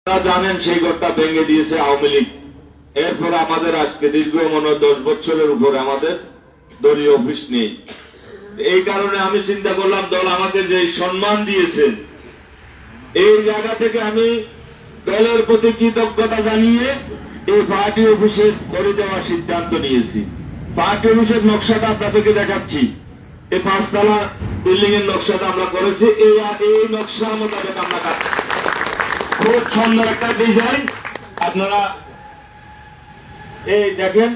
জানেন সেই ঘরটা ভেঙে দিয়েছে আওয়ামী লীগ। এরপর আমাদের আজকে দীর্ঘ 10 বছরের উপরে আমাদের দলীয় অফিস নেই। এই কারণে আমি চিন্তা করলাম দল আমাকে যে সম্মান দিয়েছেন এই জায়গা থেকে আমি দলের প্রতি কৃতজ্ঞতা জানিয়ে এই পার্টি অফিসে করে দেওয়ার সিদ্ধান্ত নিয়েছি। পার্টি অফিসের নকশাটা আপনাদেরকে দেখাচ্ছি। এই 5 তলা বিল্ডিং এর নকশাটা আমরা করেছি। এই নকশা মোতাবেক আমরা কাজ, খুব সুন্দর একটা ডিজাইন। আপনারা এই দেখেন,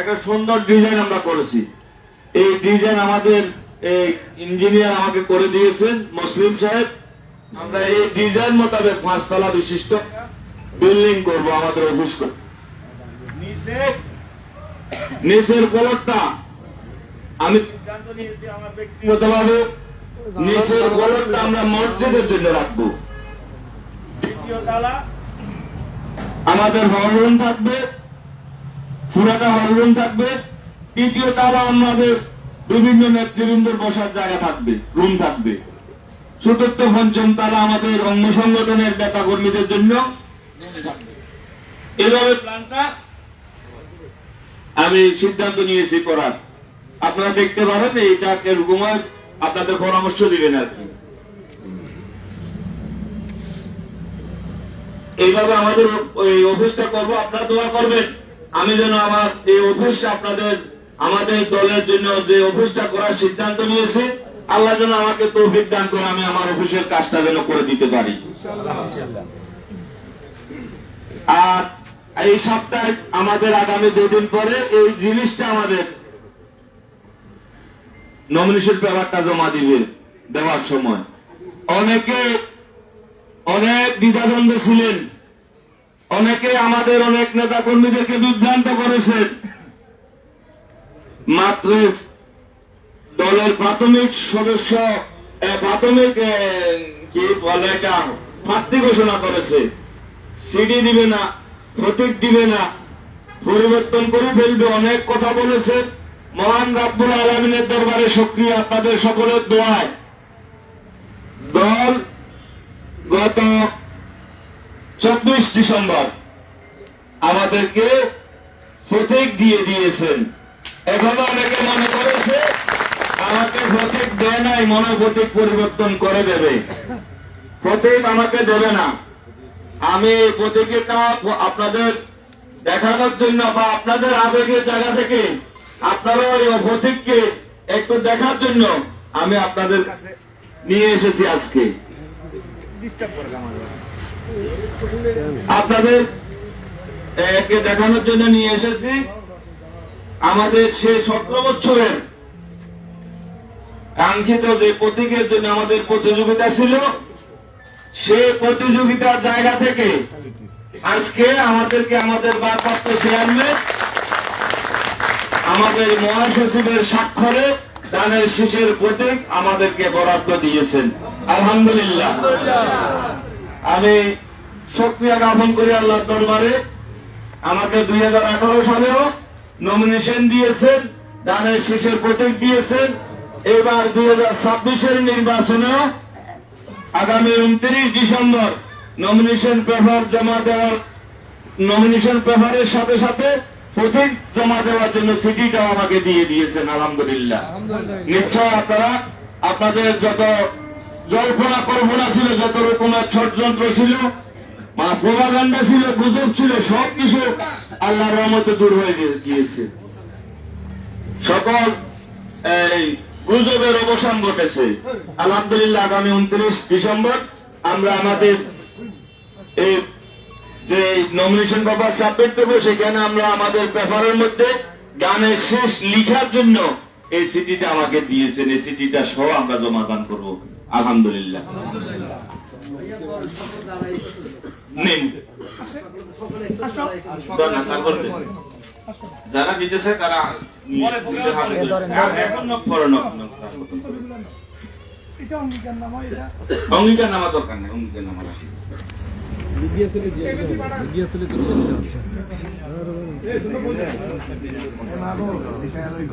একটা সুন্দর ডিজাইন আমরা করেছি। এই ডিজাইন আমাদের ইঞ্জিনিয়ার আমাকে করে দিয়েছেন মুসলিম সাহেব। আমরা এই ডিজাইন মোতাবেক 5 তলা বিশিষ্ট বিল্ডিং করব আমাদের অফিস করে। নিচের ফ্লোরটা আমি সিদ্ধান্ত নিয়েছি আমার ব্যক্তিগতভাবে, নিচের ফ্লোরটা আমরা মসজিদের জন্য রাখবো। দ্বিতীয় তলা আমাদের হল রুম থাকবে, পুরাটা হল রুম থাকবে। তৃতীয় তলা আমাদের বিভিন্ন নেতৃবৃন্দের বসার জায়গা থাকবে, রুম থাকবে। চতুর্থ পঞ্চম তলা আমাদের অঙ্গ সংগঠনের নেতা কর্মীদের জন্য এভাবে প্ল্যানটা আমি সিদ্ধান্ত নিয়েছি করার। আপনারা দেখতে পারেন এইটা এরকম আপনাদের পরামর্শ দিবেন আর কি। এইভাবে আমাদের ওই অফিসটা করবো, আপনারা দোয়া করবেন আমি যেন আমার এই অফিস আপনাদের আমাদের দলের জন্য যে অফিসটা করার সিদ্ধান্ত নিয়েছি, আল্লাহ যেন আমাকে তৌফিক দান করে আমি আমার অফিসের কাজটা যেন করে দিতে পারি। আর এই সপ্তাহে আমাদের আগামী 2 দিন পরে এই জিনিসটা আমাদের নমিনেশন পেপারটা জমা দিবে। দেওয়ার সময় অনেকে অনেক দ্বিধাদ্বন্দ্বে ছিলেন, অনেকে আমাদের অনেক নেতা কর্মীদেরকে বিভ্রান্ত করেছেন। মাত্র দলের প্রাথমিক সদস্য প্রাথমিক কি বলে এটা প্রার্থী ঘোষণা করেছে, সিডি দিবে না, প্রতীক দিবে না, পরিবর্তন করে ফেলবে, অনেক কথা বলেছে। মহান রাব্বুল আলামিনের দরবারে শুকরিয়া আপনাদের সকলের দোয়ায় দল গত 24 ডিসেম্বর আমাদেরকে প্রতীক দিয়ে দিয়েছেন। এখনো অনেকে মনে করেছে আমাকে প্রতীক দেয় নাই, মনে প্রতীক পরিবর্তন করে দেবে। প্রতীক আমাকে দেবে না। আমি এই প্রতীকটা আপনাদের দেখানোর জন্য বা আপনাদের আবেগের জায়গা থেকে আপনারা ওই প্রতীককে একটু দেখার জন্য আমি আপনাদের কাছে নিয়ে এসেছি আজকে। আপনাদের একে দেখানোর জন্য নিয়ে এসেছি। আমাদের সেই 17 বছরের কাঙ্ক্ষিত যে প্রতীকের জন্য আমাদের প্রতিযোগিতা ছিল, সেই প্রতিযোগিতার জায়গা থেকে আজকে আমাদেরকে আমাদের ভারপ্রাপ্ত চেয়ারম্যান আমাদের মহাসচিবের স্বাক্ষরে দানের শীষের প্রতীক আমাদেরকে বরাদ্দ দিয়েছেন। আলহামদুলিল্লাহ, আমি শুকরিয়া জ্ঞাপন করি আল্লাহর দরবারে। আমাকে 2018 সালেও নমিনেশন দিয়েছেন, দানের শীষের প্রতীক দিয়েছেন। এবার 2026-এর নির্বাচনেও আগামী 29 ডিসেম্বর নমিনেশন পেপার জমা দেওয়ার, নমিনেশন পেপারের সাথে সাথে প্রতীক জমা দেওয়ার জন্য চিঠিটাও আমাকে দিয়ে দিয়েছেন। আলহামদুলিল্লাহ। নিশ্চয় আপনারা আপনাদের যত জল্পনা কল্পনা ছিল, যত রকমের ষড়যন্ত্র ছিল, প্রোপাগান্ডা ছিল, গুজব ছিল, সবকিছু আল্লাহর রহমতে দূর হয়ে গিয়েছে। সকল এই গুজবের অবসান ঘটেছে। আলহামদুলিল্লাহ। আগামী 29 ডিসেম্বর আমরা আমাদের এই যে নমিনেশন পেপার সাবমিট করবো, সেখানে আমরা আমাদের পেপারের মধ্যে গানের শেষ লিখার জন্য এই চিঠিটা আমাকে দিয়েছেন। এই চিঠিটা সহ আমরা জমাদান করবো। আলহামদুলিল্লাহ। যারা দিতেছে তারা অঙ্গীকার নামা দরকার নেই। অঙ্গীকার নামা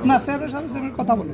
না স্যারের সাথে কথা বলে